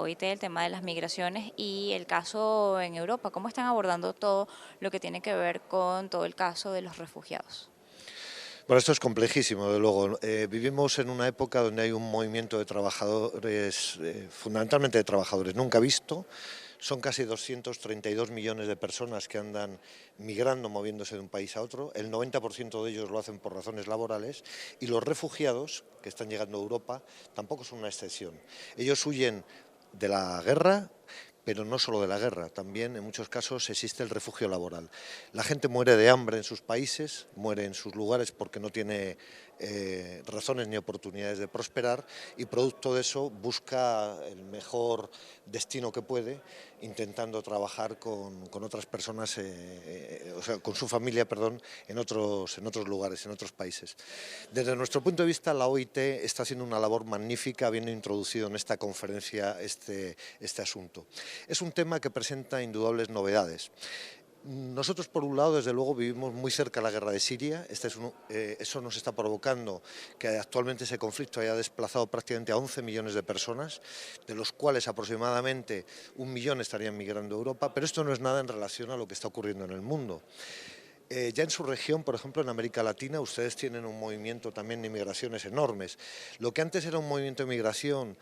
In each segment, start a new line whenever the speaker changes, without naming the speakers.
OIT, el tema de las migraciones y el caso en Europa. ¿Cómo están abordando todo lo que tiene que ver con todo el caso de los refugiados?
Bueno, esto es complejísimo, de luego. Vivimos en una época donde hay un movimiento de trabajadores, fundamentalmente de trabajadores nunca visto. Son casi 232 millones de personas que andan migrando, moviéndose de un país a otro. El 90% de ellos lo hacen por razones laborales. Y los refugiados que están llegando a Europa tampoco son una excepción. Ellos huyen de la guerra, pero no solo de la guerra, también en muchos casos existe el refugio laboral. La gente muere de hambre en sus países, muere en sus lugares porque no tiene razones ni oportunidades de prosperar y producto de eso busca el mejor destino que puede, intentando trabajar con otras personas, o sea, con su familia, perdón, en otros lugares, en otros países. Desde nuestro punto de vista, la OIT está haciendo una labor magnífica, habiendo introducido en esta conferencia este asunto. Es un tema que presenta indudables novedades. Nosotros, por un lado, desde luego, vivimos muy cerca de la guerra de Siria. Eso nos está provocando que actualmente ese conflicto haya desplazado prácticamente a 11 millones de personas, de los cuales aproximadamente 1 millón estarían migrando a Europa, pero esto no es nada en relación a lo que está ocurriendo en el mundo. Ya en su región, por ejemplo, en América Latina, ustedes tienen un movimiento también de migraciones enormes. Lo que antes era un movimiento de migración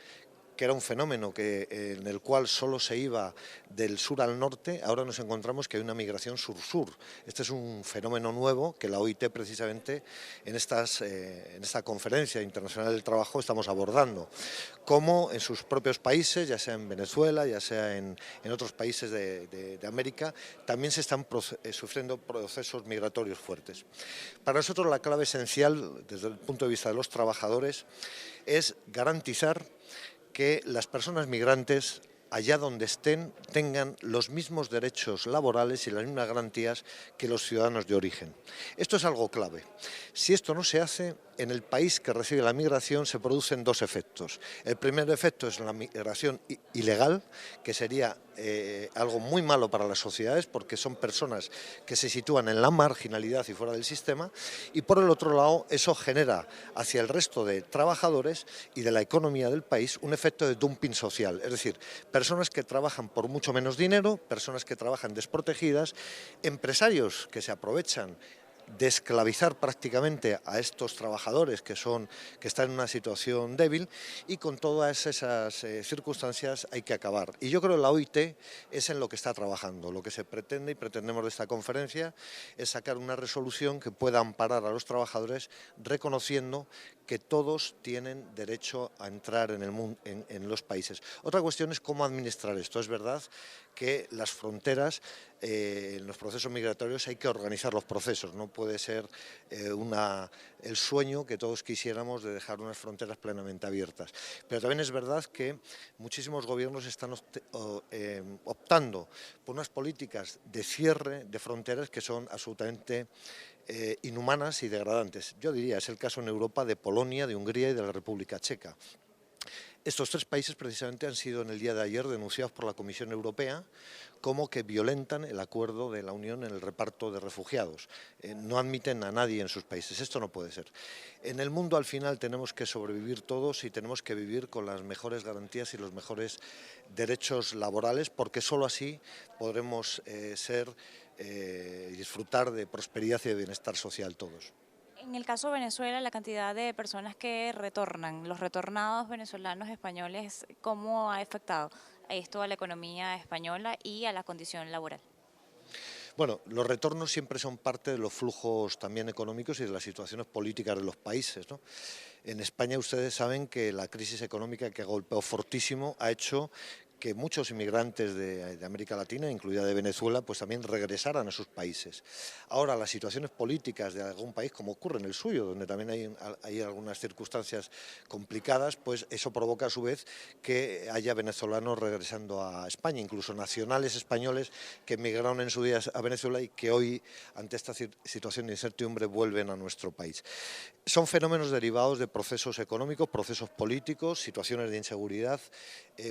que era un fenómeno en el cual solo se iba del sur al norte, ahora nos encontramos que hay una migración sur-sur. Este es un fenómeno nuevo que la OIT precisamente en esta conferencia internacional del trabajo estamos abordando. Cómo en sus propios países, ya sea en Venezuela, ya sea en otros países de América, también se están sufriendo procesos migratorios fuertes. Para nosotros la clave esencial, desde el punto de vista de los trabajadores, es garantizar que las personas migrantes, allá donde estén, tengan los mismos derechos laborales y las mismas garantías que los ciudadanos de origen. Esto es algo clave. Si esto no se hace, en el país que recibe la migración se producen dos efectos. El primer efecto es la migración ilegal, que sería algo muy malo para las sociedades porque son personas que se sitúan en la marginalidad y fuera del sistema, y por el otro lado eso genera hacia el resto de trabajadores y de la economía del país un efecto de dumping social, es decir, personas que trabajan por mucho menos dinero, personas que trabajan desprotegidas, empresarios que se aprovechan de esclavizar prácticamente a estos trabajadores que están en una situación débil, y con todas esas circunstancias hay que acabar. Y yo creo que la OIT es en lo que está trabajando. Lo que se pretende y pretendemos de esta conferencia es sacar una resolución que pueda amparar a los trabajadores reconociendo que todos tienen derecho a entrar en el mundo, en los países. Otra cuestión es cómo administrar esto. Es verdad que las fronteras, en los procesos migratorios hay que organizar los procesos. No puede ser el sueño que todos quisiéramos de dejar unas fronteras plenamente abiertas. Pero también es verdad que muchísimos gobiernos están optando por unas políticas de cierre de fronteras que son absolutamente inhumanas y degradantes. Yo diría, es el caso en Europa de Polonia, de Hungría y de la República Checa. Estos tres países precisamente han sido en el día de ayer denunciados por la Comisión Europea como que violentan el acuerdo de la Unión en el reparto de refugiados. No admiten a nadie en sus países. Esto no puede ser. En el mundo al final tenemos que sobrevivir todos y tenemos que vivir con las mejores garantías y los mejores derechos laborales, porque solo así podremos disfrutar de prosperidad y de bienestar social todos.
En el caso de Venezuela, la cantidad de personas que retornan, los retornados venezolanos españoles, ¿cómo ha afectado esto a la economía española y a la condición laboral?
Bueno, los retornos siempre son parte de los flujos también económicos y de las situaciones políticas de los países, ¿no? En España ustedes saben que la crisis económica que golpeó fortísimo ha hecho que muchos inmigrantes de América Latina, incluida de Venezuela, pues también regresaran a sus países. Ahora, las situaciones políticas de algún país, como ocurre en el suyo, donde también hay algunas circunstancias complicadas, pues eso provoca a su vez que haya venezolanos regresando a España, incluso nacionales españoles que emigraron en su día a Venezuela y que hoy, ante esta situación de incertidumbre, vuelven a nuestro país. Son fenómenos derivados de procesos económicos, procesos políticos, situaciones de inseguridad,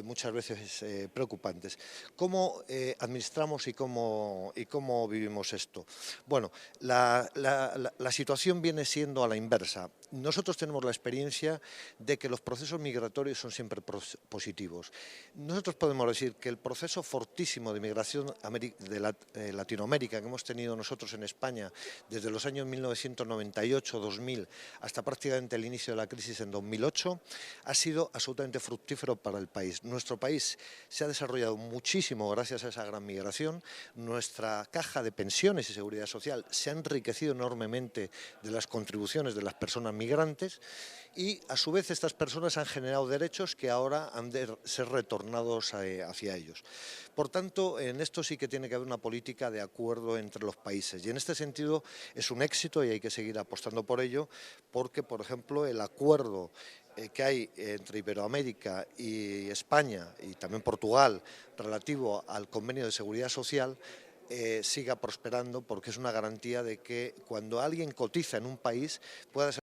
muchas veces preocupantes. ¿Cómo administramos y cómo vivimos esto? Bueno, la situación viene siendo a la inversa. Nosotros tenemos la experiencia de que los procesos migratorios son siempre positivos. Nosotros podemos decir que el proceso fortísimo de migración de Latinoamérica que hemos tenido nosotros en España desde los años 1998-2000 hasta prácticamente el inicio de la crisis en 2008 ha sido absolutamente fructífero para el país. Nuestro país se ha desarrollado muchísimo gracias a esa gran migración. Nuestra caja de pensiones y seguridad social se ha enriquecido enormemente de las contribuciones de las personas migrantes y a su vez estas personas han generado derechos que ahora han de ser retornados hacia ellos. Por tanto, en esto sí que tiene que haber una política de acuerdo entre los países y en este sentido es un éxito y hay que seguir apostando por ello porque, por ejemplo, el acuerdo que hay entre Iberoamérica y España y también Portugal relativo al convenio de seguridad social siga prosperando porque es una garantía de que cuando alguien cotiza en un país pueda ser